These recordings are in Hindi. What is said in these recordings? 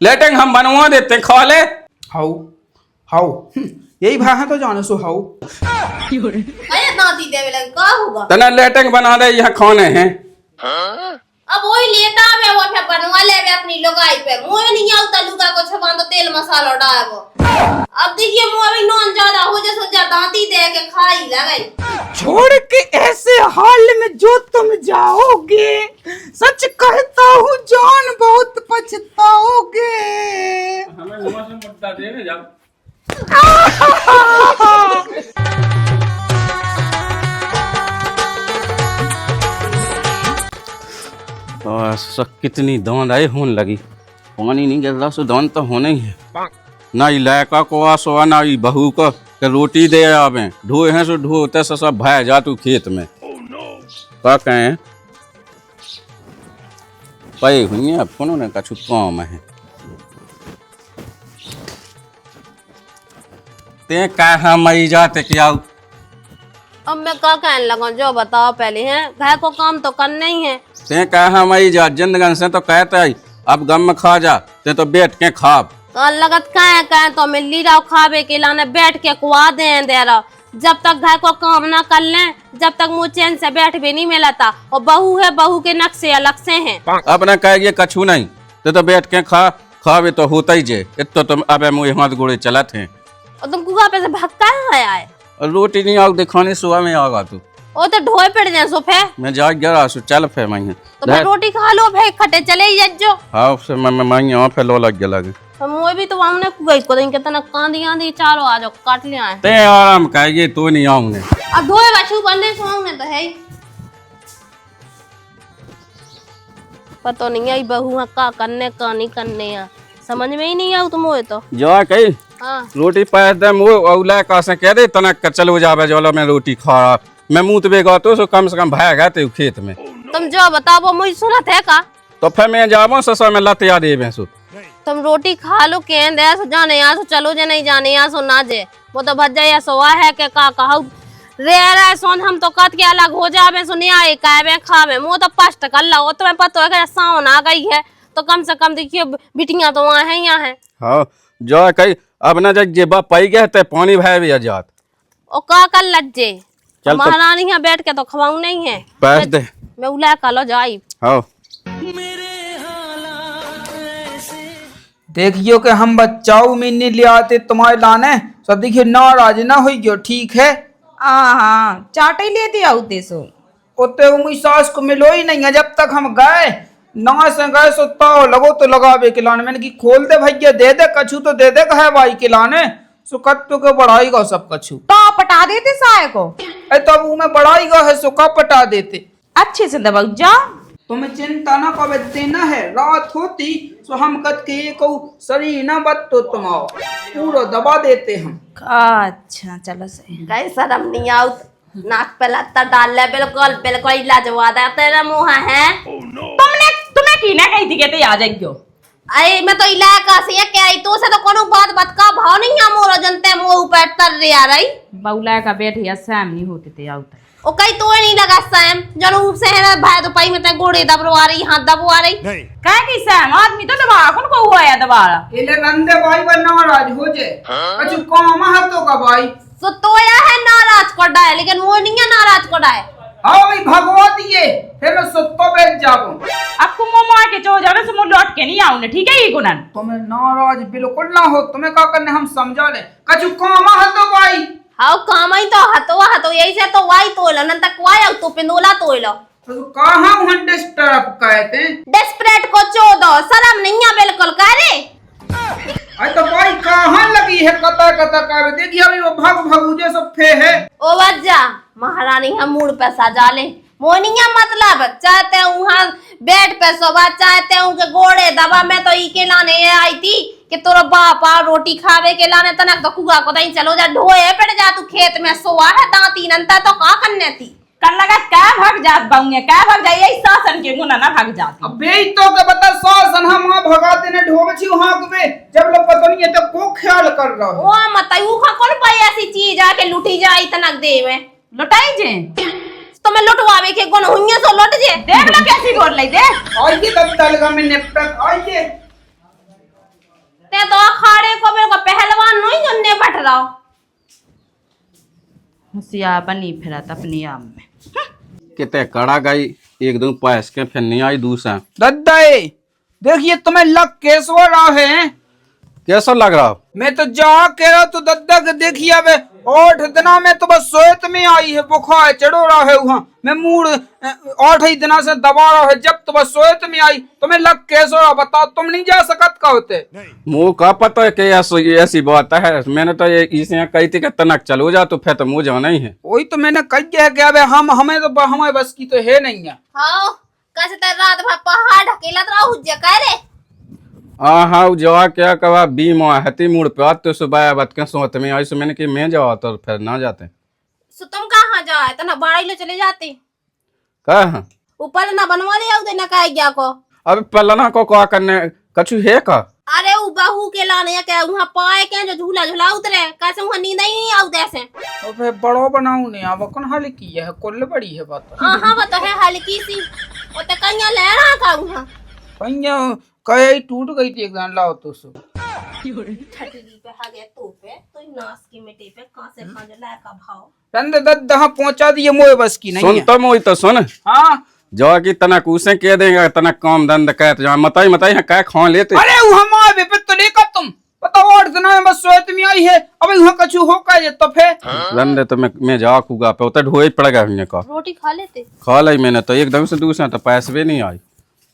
लेटेंग हम बनवा देते हैं, खा ले। हाउ हाउ यही भाई है तो जाने सो हाउ। अरे दांती देवे लगे का होगा। तना लेटेंग बना दे, यहाँ खाने हैं। अब वही लेटा में वो फिर बनवा ले अपनी लुगाई पे। मुंह में नहीं आता लुगा को छपान तो तेल मसाला डाल वो। अब देखिए मुंह में नॉन ज्यादा हो जा सोचा दांती दे के खाई लगाई। छोड़ के ऐसे हाल में जो तुम जाओगे, सच कहता हूँ जान बहुत पछताओगे। हमें मुंह से मुद्दा देने जा। कितनी दांत आई होने लगी, पानी नहीं गिर रहा सो दांत तो होने ही है। ना ही लड़का को आसो ना ही बहू को के रोटी दे आवे, ढोए हैं सो ढोते से सब भाई जा तू खेत में। क्या कहें पई हुई है, फोनो ने कछु काम है। ते कहा मई जाते क्या? अब मैं क्या कहने लगा जो बताओ पहले हैं, घर को काम तो करना ही है। ते कहा मई जा जिंदगन से तो कहते आई अब गम में खा जा, ते तो बैठ के खाब। तो लगत कहे तो मिली रहो खावे के लाने बैठ के कुआ दे रहो। जब तक घर को काम ना कर लें जब तक मुँह चैन से बैठ भी नहीं मिलता। और बहू है, बहू के नक्शे अलग से हैं। अब ना कहे कछु नहीं, ते तो बैठ के खावे तो होता ही जे। इतो तुम अब मुँह हाथ गोड़े चलत हैं। और तुम कुआ पे से भक्का आया है। और रोटी नहीं आओ दिखाने सुबह में आगा तू। ओ तो ढोए पड़ जाए सोफे। मैं जा गया सु चल फे मैं तो मैं रोटी खा लो भाई खटे चले ही जो। हां से मैं यहां पे लो लग गया लगे। तो मुझे भी तो हमने कोई को दिन कितना कांदी आंदी चारों आ जाओ काट लिया है। ते आराम कहिए तो नहीं आऊंगे। अब ढोए बच्चू बनने सोंगे तो है। पता नहीं आई बहू का करने का नहीं करने आ समझ में ही नहीं आऊ तुम होए तो। जा कही हां रोटी पास दे मु औला का से कह दे तनक चलो जावे जोला मैं रोटी खा मैं मुंह तबे गा तो सो कम से कम भाग गए खेत में। तुम जो बताओ मुझे सुनत है का? तो फिर मैं जावो ससा में लत याद देबे सो। तुम रोटी खा लो के दे सो जाने यहाँ सो चलो जे नहीं जाने यहाँ सो ना जे। वो तो भज जाए सोआ है के का कहू रे रे सोन हम तो कत के अलग हो जावे सो नहीं आए कावे खावे मु तो पष्ट कर लो। तुम्हें पता है कि सावन आ गई है तो कम से कम देखिए बिटियां तो वहाँ है यहाँ है। हां जो कही अब ना जे बा पाई गए ते पानी भाई भी आजाद। ओ का कर लज्जे महारानी यहाँ बैठ के तो खवाऊ नहीं है। पैस दे मैं उला का लो जाई। हां देखियो कि हम बच्चाऊ मिन्नी ले आते तुम्हारे लाने सब देखिए नाराज ना हुई गयो ठीक है। हाँ चाटे लेते आउते सो ओते उमी सास को मिलो ही नहीं है जब तक हम गए ना से गए सो तो लगो तो लगावे के लाने मैंने की खोल दे भैया दे दे कछु तो दे दे है भाई के लाने सो कत्तो के बढ़ाई गो सब कछु तो पटा देते साय को। ए तब वो में बढ़ाई गो है सो का पटा देते अच्छे से दबाऊ जा। तुम्हें चिंता न कबे देना है रात होती सो हम कत के को शरीर न बत तो तुम आओ पूरा दबा देते हम। अच्छा चलो सही कहीं शर्म नहीं आउ नाक पे लत्ता डाल ले बिल्कुल बिल्कुल लाजवाब है तेरा मुंह है। तुमने तुम्हें की ना कही थी कहते आ जाइयो। अरे मैं तो इलाका से क्या आई तो से तो कोनो बात का भाव नहीं है मोर जनते मुंह ऊपर तर रे आ रही बौला का बैठ या शाम नहीं होते थे आउता ओ कहीं तो नहीं लगा सैम जरूर से है भाई तो पाई में ते गोड़े दबवा रही हाथ दबवा रही काहे की सैम आदमी तो दबा कौन को हुआ है दबारा इले रंदे भाई पर नाराज हो जे कछु काम हतो का भाई तो तोया है नाराज को डाय लेकिन वो नहीं है नाराज को डाय। हाँ भाई भगवा दिए फिर मैं सुतो बैठ जाऊं आपको मोमो आके चो जाने से मुंह लौट के नहीं आऊं ठीक है ये गुनन तुम्हें नाराज बिल्कुल ना हो तुम्हें क्या करने हम समझा ले कछु काम हतो भाई हाउ काम ही तो हतो यही से तो वाई तोलो न तक वाई तो पिंदोला तोलो तो कहां हम डिस्टर्ब कहते डेस्परेट को चोदो शर्म नहीं है बिल्कुल का रे। अरे तो भाई कहां लगी है कता कता का देखिए अभी वो भगू जे सब फे है ओ वज्जा महारानी हम मूड पे सजा ले मोनिया मतलब चाहते वहाँ बेड पे सोबा चाहते हूँ के गोड़े दबा मैं तो ई के लाने आई थी कि तोरा बापा रोटी खावे के लाने तनक तो कुआ को दई चलो जा ढोए पड़ जा तू खेत में सोआ है दांती नंता तो का करने थी कर लगा क्या भाग जात बाऊंगे क्या भाग जाए यही शासन के गुना ना भाग जाती अब बे तो के बता शासन हम भगाते ने ढोब छी वहां के जब लोग पता नहीं है तो को ख्याल कर रहा है ओ मत ऊ का कौन पाई ऐसी चीज आके लुटी जाई तनक दे में लुटाई जे तो मैं लुटवावे के कोन हुइया सो लुट जे देख लो कैसी गोर ले दे आइए तब तलगा में निपटक आइए होशियार बनी फिरत अपने आप में। कितने कड़ा गई एक दो पैस के फिर नहीं आई दूसरा। दद्दाए देखिए तुम्हें लग कैसे रहा है। कैसा लग रहा? मैं तो जा कह रहा तो दद्दा के देखिए अब 8 दिना में तो बस सोच में आई है, बुखार चढ़ो रहा है वहाँ मैं मूड 8 ही दिना से दबा रहा है, जब तो बस सोच में आई तुम्हें लग कैसे रहा बताओ। तुम नहीं जा सकत का होते मुँह का पता है कि ऐसी बात है। मैंने तो ये इसे कही थी कि तनक चलो जा, तो फिर तो मुँह जाना ही है। वही तो मैंने कही है कि अब हमें तो हमारे बस की तो है नहीं है। हाँ कैसे तर रात भर पहाड़ ढकेलत रहा जे कह रे। हाँ जवा क्या कहा बीमा हती मुड़ पे आते सुबह बत के सोत में आई, सो मैंने कि मैं जावा तो फिर ना जाते। सो तुम कहाँ जाए तना बाड़ी ले चले जाते कहा ऊपर ना बनवा ले आउ देना कह गया को। अब पलना को क्या करने कछु है का? अरे वो बहू के लाने या क्या वहाँ पाए के जो झूला झूला उतरे कैसे वहाँ नींद ही नहीं आउ जैसे। तो फिर बड़ो बनाऊ नहीं अब कौन हाल की है कुल बड़ी है बात। हाँ वो तो है हल्की सी वो तो कहीं ले रहा था वहाँ कहीं कहीं टूट गई थी एकदम लाओ तो सो छटली पे हा गया तो नास की मिट्टी पे कहां से कहां ला का भाव रंद दद्दा हाँ पहुंचा दिए मोए बस की नहीं सुन है। तो मोई तो सुन हाँ जवा की तनक उसे कह देगा तनक काम धंध कहते जहाँ मताई है क्या खा लेते। अरे वो हमारे बेपे तो लेकर तुम बताओ 8 दिना में बस सोच में आई है अब वहाँ कछु हो का ये तो फिर रंदे तो मैं जा कूगा पे उतर ढोई पड़ेगा का रोटी खा लेते। खा ली मैंने तो एकदम से दूसरा तो पैसे भी नहीं आई।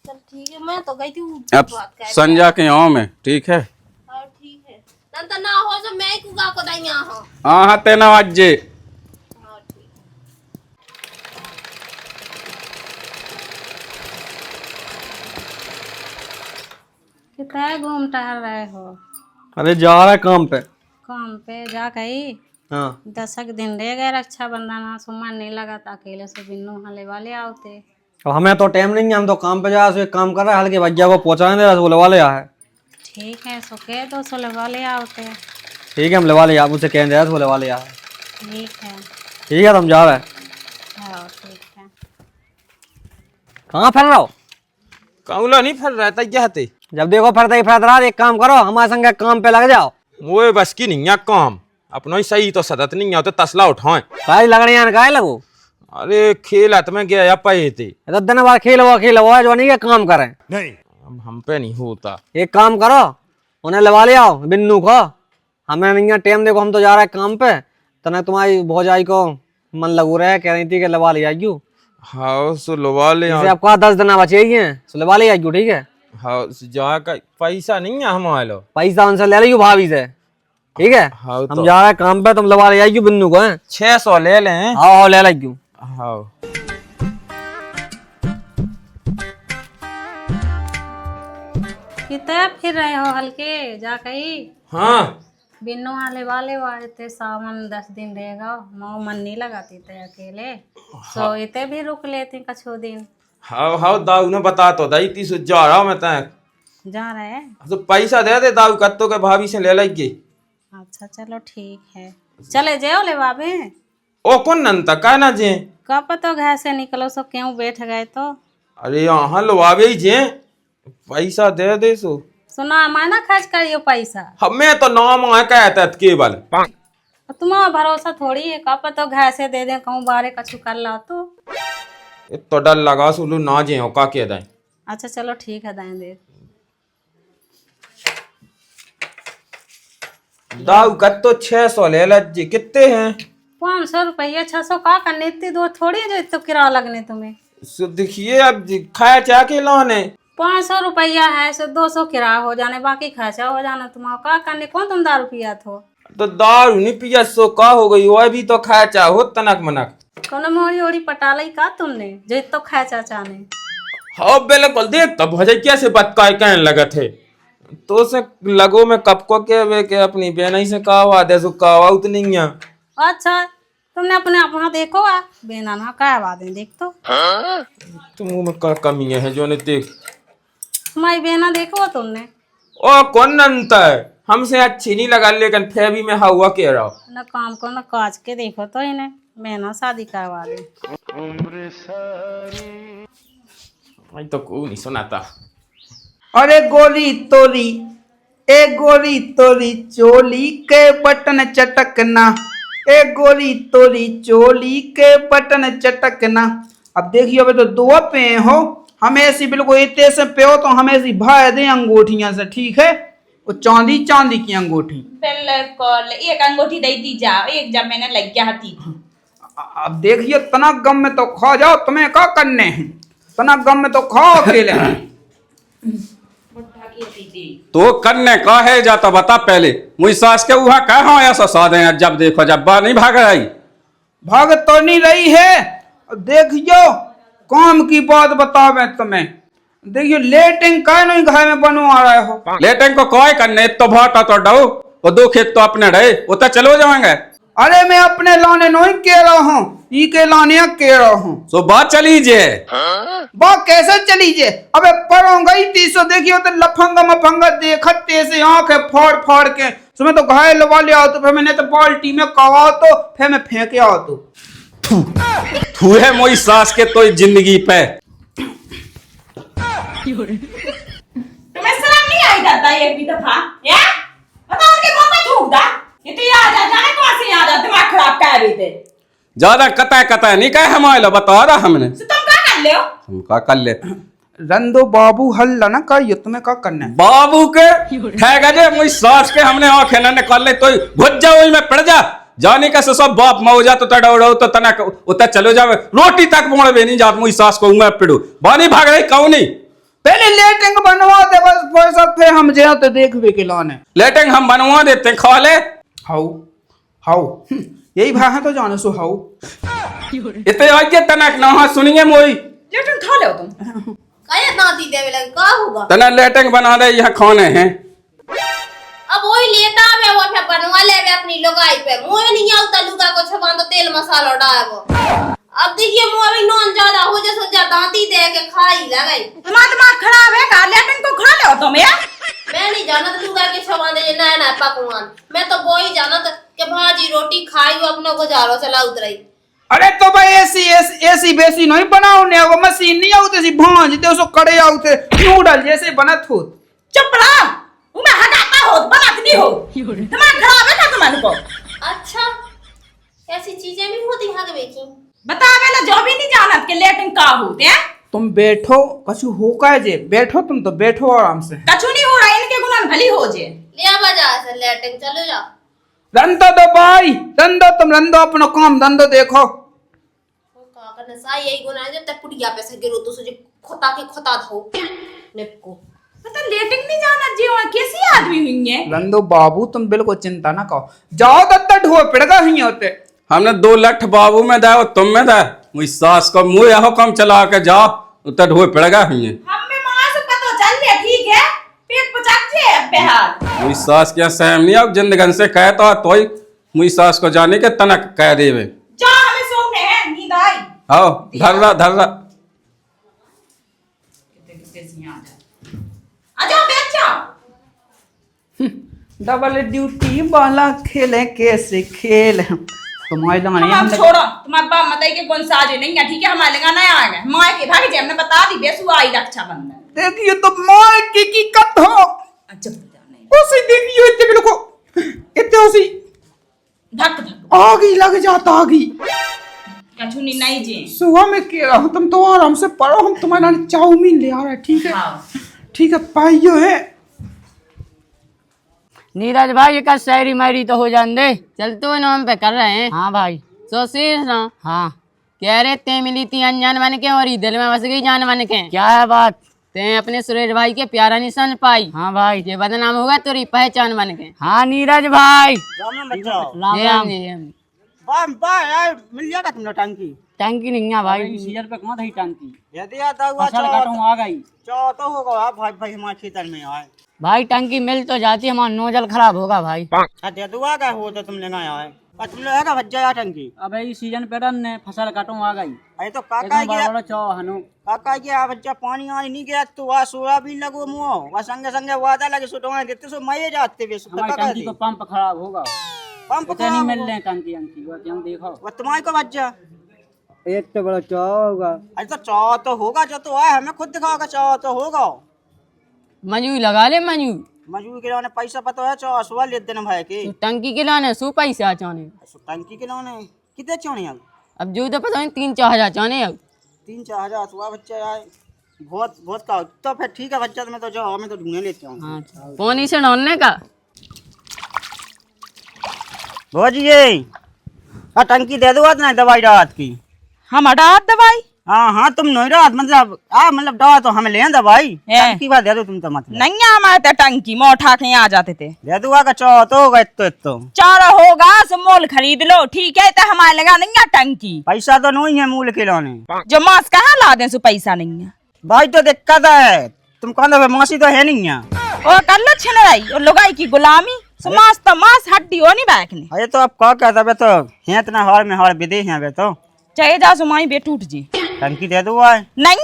चल ठीक है मैं तो गई थी अब संजा के आओ में ठीक है। ठीक है नंतर ना हो जो मैं कुगा को दैया हां। हाँ तेना आज जे हां ठीक कितना घूम टहल रहे हो? अरे जा रहा है काम पे। काम पे जा गई? हाँ 10 दिन रह गए रक्षाबंधन, सुमन नहीं लगा था अकेले से बिन्नू हले वाले आओते। अब हमें तो टाइम नहीं है, हम तो काम पे जा रहे एक काम कर रहे हैं, हल्के भैया को पहुंचाने दे रहा बोले वाले आ है। ठीक है सो कह दो सो वाले आओते। ठीक है हम लेवा ले मुझसे कह रहे बोले वाले आ है। ठीक है ठीक है तुम जा रहे हैं। हाँ ठीक है। कहाँ फिर रहा हो? कौला नहीं फिर रहा था जाते जब देखो फिरता ही फिरता रहा, एक काम करो हमारे संग काम पे लग जाओ। वो बस की नहीं है काम अपना ही सही तो सदत नहीं है तो तसला उठाए काई लगने यार काई लगो। अरे खेल में गया पाए थे तो दिन बार खेल हुआ जो नहीं है काम करें। अब हम पे नहीं होता। एक काम करो उन्हें लगा ले आओ बिन्नू को, हमें नहीं है टाइम, देखो हम तो जा रहे हैं काम पे। तना तुम्हारी भौजाई को मन लगू रहा है, कह रही थी कि लगा ले आइयो। हाँ सो लवा ले आपको 10 दिन बचे ही हैं, सो लगा ले आइयो। ठीक है हाँ जा का पैसा नहीं है हमारे लो, पैसा उनसे ले लियो भाभी से। ठीक है हाँ हम जा रहे हैं काम पे, तुम लगा ले आइयो बिन्नू को। 600 ले लें। हाँ ले लाइयो। हाँ कितना फिर रहे हो हल्के जा कही? हाँ बिन्नू हाले वाले थे सावन 10 दिन रहेगा, मो मन नहीं लगाती थे अकेले सो इते भी रुक लेते कछो दिन। हाँ हाँ दाऊ ने बता तो दाई 30 जा रहा हूँ मैं तय जा रहे हैं? तो पैसा दे दे दाऊ कत्तो के भाभी से ले लेंगे। अच्छा चलो ठीक है चले जाओ ले बाबे। ओ कौन नंता का ना जे कब तो घर से निकलो सो क्यों बैठ गए तो? अरे यहाँ लवावे ही जे पैसा दे दे सो सुना माना खर्च करियो पैसा। हमें तो नाम है कहता है केवल तुम्हारा भरोसा थोड़ी है, कब तो घर से दे दे कहूँ बारे कछु कर ला तो। तो डर लगा सुलू ना जे हो का के दाई। अच्छा चलो ठीक है दाएं दे। दाऊ कत्तो 600 ले लज्जे कितने हैं? 500 रुपया 600 का करने इतनी दूर थोड़ी है जो इतना किराया लगने तुम्हें। सो देखिए अब खाया चाह के लाने 500 रुपया है सो 200 किराया हो जाने, बाकी खर्चा हो जाना। तुम्हारा का करने कौन तुम दारू पिया थो? तो दारू नहीं पिया सो का हो गई वो भी तो खाया चाह हो तनक मनक। कौन मोड़ी ओड़ी पटालाई का तुमने जो इतना खर्चा चाहने? हाँ बिल्कुल देख तब भजे कैसे बतकाए कहने लगा थे तो से लगो में कब को के अपनी बहन से कहा दे सो कहा उतनी है। अच्छा तुमने अपने अपना देखो आ बेना ना क्या बात है देख तो तुम में का कमी है जो ने देख तुम्हारी बेना देखो तुमने। ओ कौन अंतर है हमसे अच्छी नहीं लगा लेकिन फिर भी मैं हवा कह रहा हूँ न काम को न काज के देखो तो इन्हें मैं ना शादी करवा दी। भाई तो कोई नहीं सुनाता। अरे गोरी तोरी ए गोरी तोरी चोली के बटन चटकना एक गोली तोरी चोली के बटन चटकना। अब देखिए अबे तो दो पे हो, हमें ऐसी बिल्कुल इतने से पे हो तो हमें ऐसी भाई दे अंगूठियां से, ठीक है? वो चांदी चांदी की अंगूठी। बिल्कुल, एक अंगूठी दे दी जा, एक जब मैंने लग गया थी। अब देखिए तना गम में तो खा जाओ, तुम्हें क्या करने हैं? तना गम में तो खाओ अकेले। तो करने का है जाता बता पहले, मुझी सास के वहां कहा ऐसा साधे हैं, जब देखो जब बार नहीं भाग रही। भाग तो नहीं रही है, देखियो काम की बात बतावे तुम्हें। देखियो लेटिंग का नहीं घर में बनवा रहे हो। लेटिंग को कोई करने तो भाटा तो डो, वो दो खेत तो अपने रहे, वो तो चलो जाएंगे। अरे मैं अपने लाने नहीं कह रहा हूँ, ई के लाने कह रहा हूँ। सो बात चलीजिए। बात कैसे चलीजिए? अबे परों गई थी सो देखियो तो लफंगा मफंगा देखते से आंखें फाड़ फाड़ के, सो मैं तो घायल वाले आओ तो फिर मैंने तो बाल्टी में कवा तो फिर मैं फेंके आओ तो तू है मोई सास के तो जिंदगी पे। तुम्हें शर्म नहीं आई जाता एक भी दफा? या बताओ उनके मुंह पे थूक दा, ये तो याद आ जाने कौन से याद आ, दिमाग खराब कर रही थे। ज्यादा कता कता नहीं कहे हमारे बता रहा हमने। तो तुम क्या कर ले हो? तुम का कर ले रंदो बाबू हल्ला ना का, तुम्हें क्या करना है? बाबू के ठेगा जे मुझ सास के हमने आंखें ना निकाल ले तो घुस जा वही में पड़ जा, जाने का से सब बाप मौजा तो तड़ो तो तना उतर चलो जावे, रोटी तक मोड़ भी नहीं जात मुझ सास को मैं पिड़ू बानी भाग रही कौन नहीं। पहले लेटिंग बनवा दे बस, पैसा फिर हम जे तो देखबे के लाने। लेटिंग हम बनवा देते खा ले। हाउ हाउ यही भाई है तो जाने सो हाउ। इतने आगे तनक ना सुनिए मोई लेटिन खा ले तुम। कहे दांती देवे लगे का होगा? तना लेटिंग बना दे, यहाँ खाने हैं। अब वही लेता है वो फिर बनवा ले अपनी लुगाई पे, मुंह नहीं आता लुगा को छपान तो तेल मसाला डाले वो। अब देखिए मुंह अभी नॉन ज्यादा हो जैसे जा दांती दे के खाई लगाई। तुम्हारा दिमाग खराब है का? लेटिन को खा ले तुम यार। मैं नहीं जानत लुगा के छपान दे नया नया पकवान, मैं तो वो ही जानत कि भाजी रोटी खाई वो अपना गुजारो चला उतराई। अरे तो भाई ऐसी बेसी नहीं बनाओ ने, वो मशीन नहीं आउते सी भांज दे सो कड़े आउते नूडल जैसे बनत हो। चुप रहो, मैं हटाता हो बनात नहीं हो। दिमाग खराब है ना तुम्हारे को? अच्छा ऐसी चीजें भी होती हैं बेकी? बतावे ला जो भी नहीं जानत के लेटिन का होते हैं। तुम बैठो, कछु हो का जे बैठो, तुम तो बैठो आराम से। कछु नहीं हो रहा, इनके गुलाम भली हो जे। ले बजा से लेटिंग चलो जा। रंदो दो भाई, रंदो तुम रंदो अपना काम धंधो देखो। का करने सा यही गुना है जब तक पुड़िया पे से गिरो तो सोचे खोता के खोता धो निपको। पता लेटिंग नहीं जानत जी, वहां कैसी आदमी हुई है? रंदो बाबू तुम बिल्कुल चिंता ना करो, जाओ दत्ता ढो पिड़गा ही होते। हमने 2 लठ बाबू में दे और तुम में दे, मुझ सास को मुंह यहो कम चला के जाओ उतर ढोए पड़ेगा ही है। हमें मां से पता चल ले ठीक है, पेट पचाक जे अब बेहाल। मुझ सास के सहम नहीं अब जिंदगन से कहता तो ही मुझ सास को जाने के तनक कह देवे। जा हमें सोने हैं, नींद आई। आओ धर्रा धर्रा आजा बैठ जाओ। डबल ड्यूटी वाला खेले कैसे खेल तुम्हारे लाने हम छोड़ो, तुम्हारे बाप मताई के कौन साजे नहीं है ठीक है, हमारे लगा नया आएगा मां के भाग जे हमने बता दी बेसु आई रक्षाबंधन। देखिए तो मार की कत हो। अच्छा नहीं उसी देखियो इतने बिल्कुल इतने उसी धक धक आगी लग जाता आगी। कछु नहीं जी। सुबह में कह रहा हूँ तुम तो आराम से पढ़ो, हम तुम्हारे लिए चाउमीन ले आ रहे हैं, ठीक है? ठीक है पाइयो है। नीरज भाई ये का शायरी मायरी तो हो जान दे, चलते हुए नाम पे कर रहे हैं। हाँ भाई सोचिए ना। हाँ कह रहे ते मिली थी अनजान बन के और दिल में बस गई जान बन के। क्या है बात? ते अपने सुरेश भाई के प्यारा निशान पाई। हाँ भाई ये बदनाम होगा तेरी पहचान बन के। हाँ नीरज भाई राम राम जी। मिल जाएगा तुमने टंकी? टंकी नहीं है भाई, सीजन पे कहाँ थी टंकी? यदि आता हुआ आ गई तो होगा भाई भाई हमारे खेतर में आए भाई टंकी मिल तो जाती, हमारा नोजल खराब होगा भाई। दे दुआ गए हो तो तुम लेना आए और तुम लोग भज्जा टंकी। अब सीजन पे रन फसल काटो आ गई। अरे तो काका गया बच्चा पानी आने नहीं गया तो वह सोयाबीन लगो मुँह वह संगे संगे वादा लगे सो देते सो मये जाते टंकी को पंप खराब होगा, पंप नहीं मिल रहे टंकी हम देखो वह तुम्हारे को बच्चा एक तो बड़ा चौ होगा। अरे तो चौ तो होगा जो तो है, हमें खुद दिखाओगे चौ तो होगा। मंजू लगा ले मंजू। मजबूरी के लाने पैसा पता है चो सुबह ले देना भाई के टंकी के लाने सु पैसा चाने टंकी के लाने कितने चोने अब अब जो तो पता नहीं 3-4 हजार चाने अब 3-4 हजार सुबह बच्चा आए बहुत बहुत का तो फिर ठीक है बच्चा मैं तो जाओ मैं तो ढूंढने लेता हूँ। हाँ पानी से नहाने का भौजी ये टंकी दे दो आज ना दवाई रात की। हम हटा दवाई हाँ तुम नहीं रात मतलब दवा तो हमें ले दवाई टंकी बात दे दो तुम तो मतलब नहीं हमारे तो टंकी में उठा के यहाँ आ जाते थे। दे दूंगा का चौ तो होगा तो चारा होगा सो मोल खरीद लो ठीक है तो हमारे लगा नहीं है टंकी पैसा तो नहीं है मूल खिलौने जो मांस कहाँ ला दे सो पैसा नहीं है भाई तो दिक्कत है तुम कौन मासी तो है नहीं है और कर लो छिनराई और लुगाई की गुलामी सो मांस तो मांस हड्डी हो नहीं बैठने। अरे तो अब क्या कहता बे तो है इतना हार में हार विदेश है बे तो चाहे जा सो माई बे टूट जी टंकी दे दो आए नहीं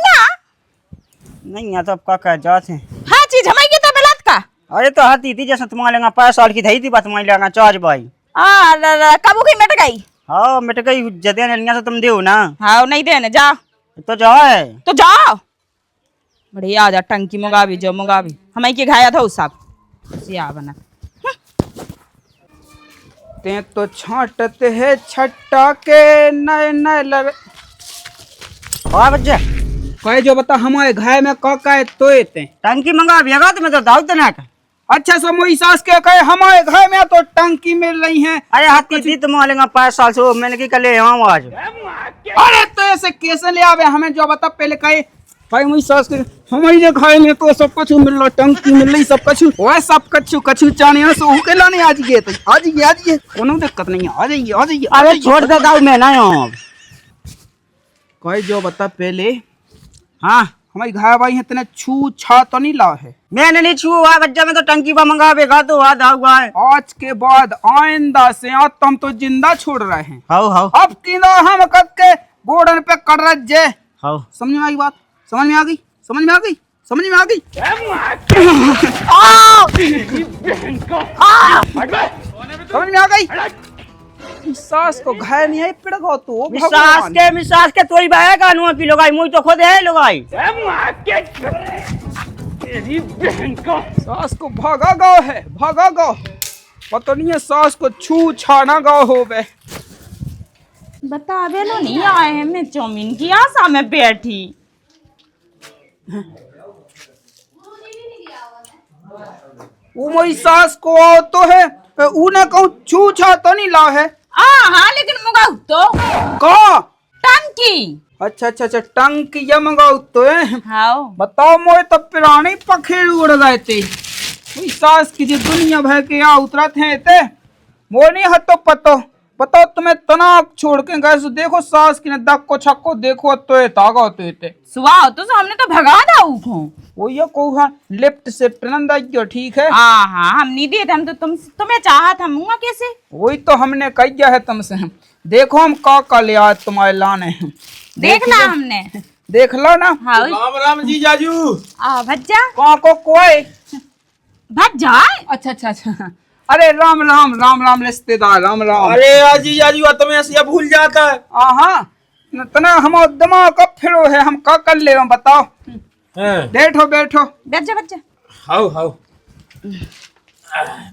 है तो अब क्या कह जाते हाँ चीज हमारी तो बलात का अरे तो हाथी थी जैसे तुम्हारे लगा 5 साल की थी बात तुम्हारे लगा चार्ज भाई कब की मिट गई। हाँ मिट गई जदे ने तुम दो ना। हाँ नहीं देने जा तो जाओ है तो जाओ बढ़िया आ जा टंकी मंगावी जो मंगावी हमें की घाया था उस सब सिया बना ते तो छाटते है छट्टा के नए नए लग हाँ बच्चे कहे जो बता हमारे घाय में का तोए ते टंकी मंगा भी तो मैं तो दाऊद देना का। अच्छा सो मोई सास के कहे हमारे घर में तो टंकी मिल रही है। अरे हाथी थी तुम्हारे लगा 5 साल से मैंने की कल यहाँ आज। अरे तो ऐसे कैसे ले आवे हमें जो बता पहले कहे भाई मोई सास के हमारे घर में तो सब कुछ मिल रहा टंकी मिल रही सब कुछ वह सब कछु चाने सो के लाने आज ये तो आज ये कोनो दिक्कत नहीं है आ जाइए अरे छोड़ दे दाऊ मैं ना हूँ कहे जो बता पहले हाँ हमारी घर भाई इतने छू छा तो नहीं ला है मैंने नहीं छुआ बच्चा में तो टंकी पर मंगावेगा तो हुआ है आज के बाद आइंदा से आज तो हम तो जिंदा छोड़ रहे हैं। हाउ अब की हम कद के गोडन पे कर रहे जे हाउ समझ में आई बात समझ में आ गई समझ में आ गई समझ में आ गई समझ में आ गई सास को घाय नहीं है पिड़गो तू मिसास के तोई बाया का नुआ की लोगाई मुई तो खुद है लोगाई सास को भागा गाँव है भागा गाँव पता नहीं है सास को छू छाना गाँव हो बे बता बे लो नहीं आए हैं मैं चौमिन की आशा में बैठी वो मेरी सास को आओ तो है उन्हें कहूँ छू छा तो नहीं ला है हाँ लेकिन मंगाऊ तो कहा टंकी अच्छा टंकी ये मंगाओ तो है हाँ बताओ मोए तो पुराने पखेड़ उड़ गए थे सास की जो दुनिया भर के यहाँ उतरत हैं ते वो नहीं हतो पतो तुम्हें तनाव छोड़ के गए सो देखो सास की दक को छक्को देखो तो ये तागा तो ये सुबह तो हमने तो भगा दाऊ को वो ये कहूँ लेफ्ट से नंदा ठीक है। हाँ हम नहीं दिए हम तो तुम्हें चाहा था मुँगा कैसे वही तो हमने कही है तुमसे हम देखो हम का ले आए तुम्हारे लाने देखना हमने देख लो ना। हाँ राम राम जी जाजू भज्जा को कोई भज्जा अच्छा अरे राम राम राम राम रिश्तेदार राम राम। अरे आजी जाजू तुम्हें ऐसे भूल जाता है हाँ तना हमारा दिमाग कब फिरो है हम का कर ले बताओ। बैठो भज्जा हाउ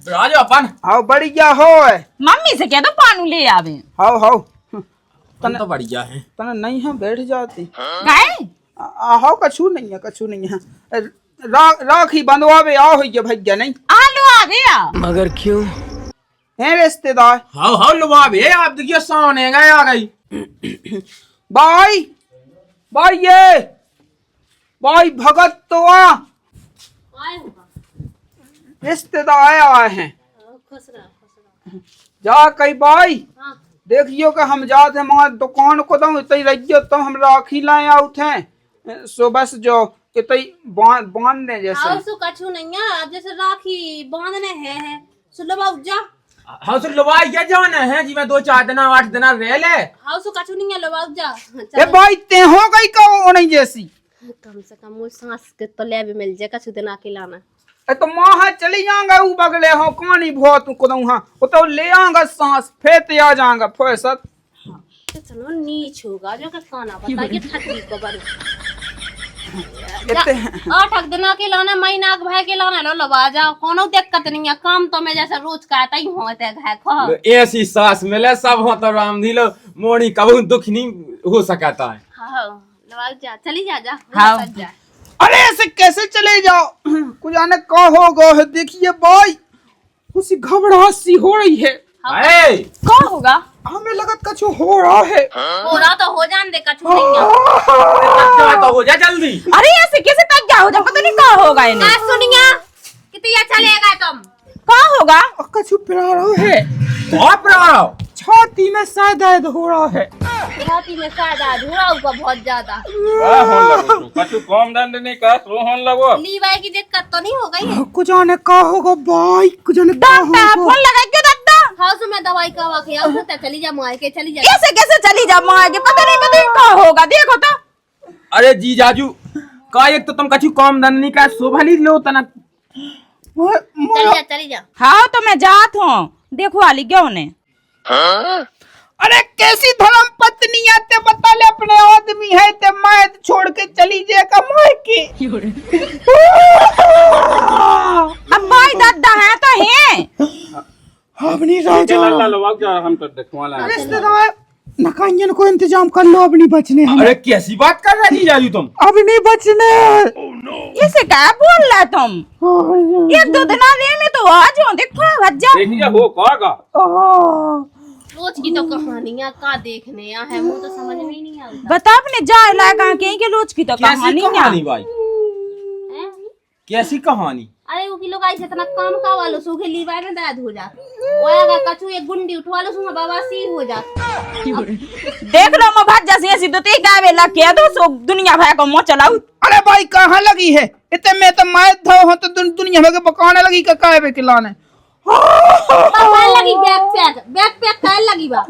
राज अपन हाँ बढ़िया हो मम्मी से कह दो पानू ले आवे। हाँ तन तो बढ़िया है तना नहीं है बैठ जाती गए हाँ कछु नहीं है राखी बंधवावे आओ ये भैया नहीं आलू आवे मगर क्यों है रिश्तेदार। हाउ लुबा भे आप देखिए सामने गए आ गई भाई भगत तो रिश्तेदार आए हैं जा कई भाई देखियो कि हम जाते हमारे दुकान को दो रहियो तो हम राखी लाए आउट हैं सो बस जो बांधने जैसे कछु नहीं है अब जैसे राखी बांधने हैं सुलभा जा हाँ सो लुबा ये जाना है जी मैं 2-4 दिन 8 दिन रह ले हाँ सो कछु नहीं है लुबा जा ए भाई ते हो गई का वो नहीं जैसी कम से कम वो सांस के तो ले भी मिल जाए कछु दिन आके लाना ए तो मां चली जाऊंगा ऊ बगले हो कहानी बहुत को दऊं हां वो तो ले आऊंगा सांस फेत आ जाऊंगा फैसत चलो नीच होगा जो का खाना बताइए ठटली को बन आठ दिन के लाने महीना के भाई के लाने लो लबा जाओ कोनो दिक्कत नहीं है काम तो मैं जैसे रोज का आता ही होते है खा ऐसी सास मिले सब हो तो राम दिलो मोनी कबू दुख नहीं हो सकता है। हाँ लबा जा चली जा हाँ। अरे ऐसे कैसे चले जाओ, कुछ जाने का होगा है। देखिए भाई उसी घबराहट सी हो रही है। अरे कौन होगा? हमें लगा कुछ हो रहा है। हो रहा तो हो जान दे कछु नहीं है। तो हो जा जल्दी। अरे ऐसे कैसे तक क्या हो जा, पता नहीं क्या होगा इन्हें। सुनिया कितनी चलेगा तुम? क्या होगा? कुछ पिला रहा है, बहुत प्यारा छाती में शायद दर्द हो रहा है। छाती में शायद आज हो रहा होगा बहुत ज्यादा। होन लगो तू कछु कम दंड नहीं का तो होन लगो। लीवर की दिक्कत तो नहीं हो गई है? कुछ जाने का होगा भाई, कुछ जाने का होगा। फोन लगा क्यों दादा? हाउस में दवाई का वाकया होता चली जा मार के चली जा। कैसे कैसे चली जा मार के, पता नहीं क्या होगा, देखो तो। अरे जी जाजू का एक तो तुम कछु कम दंड नहीं का शोभा नहीं लो तना। चली जा। हाँ तो मैं जात हूँ, देखो वाली क्या उन्हें। अरे कैसी धर्म पत्नी आते बता ले, अपने आदमी है ते मैं छोड़ के चली जाएगा मार के। अब भाई दादा है तो है अपनी राजा ला लो वक्त जा हम तो देखवा ला। रिश्तेदार नकाइयन को इंतजाम कर लो अपनी बचने। अरे कैसी बात कर रही जाजू तुम? अपनी बचने इसे क्या बोल रहा तुम? एक दो दिन आने में तो आ जाओ, देखो भज्जा। देखिए हो कहोगा। रोज की तो कहानियां का देखने है, मुझे तो समझ में ही नहीं आता। बता अपने जा इलाका के रोज की तो कैसी कहानी कहानी भाई? हैं? कैसी कहानी? अरे वो किलो का इतना काम का वालो सूखे लीवर में दर्द हो जाता, ओएगा कछु एक गुंडी उठवा लो सुना बवासीर हो जाता। देख लो मैं भज्जा से ऐसी तो ते गावे ला के दो सो दुनिया भर को मो चलाऊ। अरे भाई कहाँ लगी है इतने में तो मैं धो तो दुनिया भर के पकाने लगी का काहे पे खिलाने। कहने लगी बैक पैक कहने लगी बा।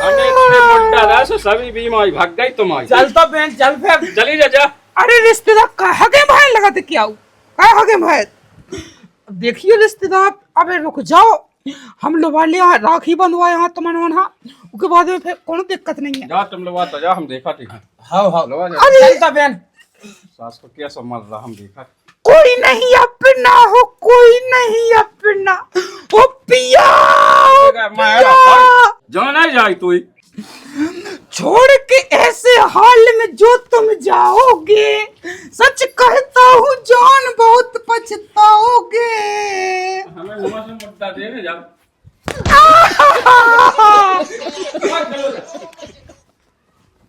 अने तूने मुंडा दास सभी बीमारी भाग गई तुम्हारी। चल तो बहन चल फिर चली जा। अरे रिश्तेदार कहाँ के भाई लगाते क्या हूँ, कहाँ के भाई। देखिए रिश्तेदार, अबे रुक जाओ, हम लोग वाले राखी बंधवाए यहाँ तुम उसके बाद में फिर कोनो दिक्कत नहीं है। जा तुम लोग आ जा, हम देखा ठीक है। हाँ हाँ लोग चल तो बहन। सास को क्या समझ रहा हम देखा। कोई नहीं अपना हो, कोई नहीं अपना। ओ पिया, जो नहीं जाई तू छोड़ के ऐसे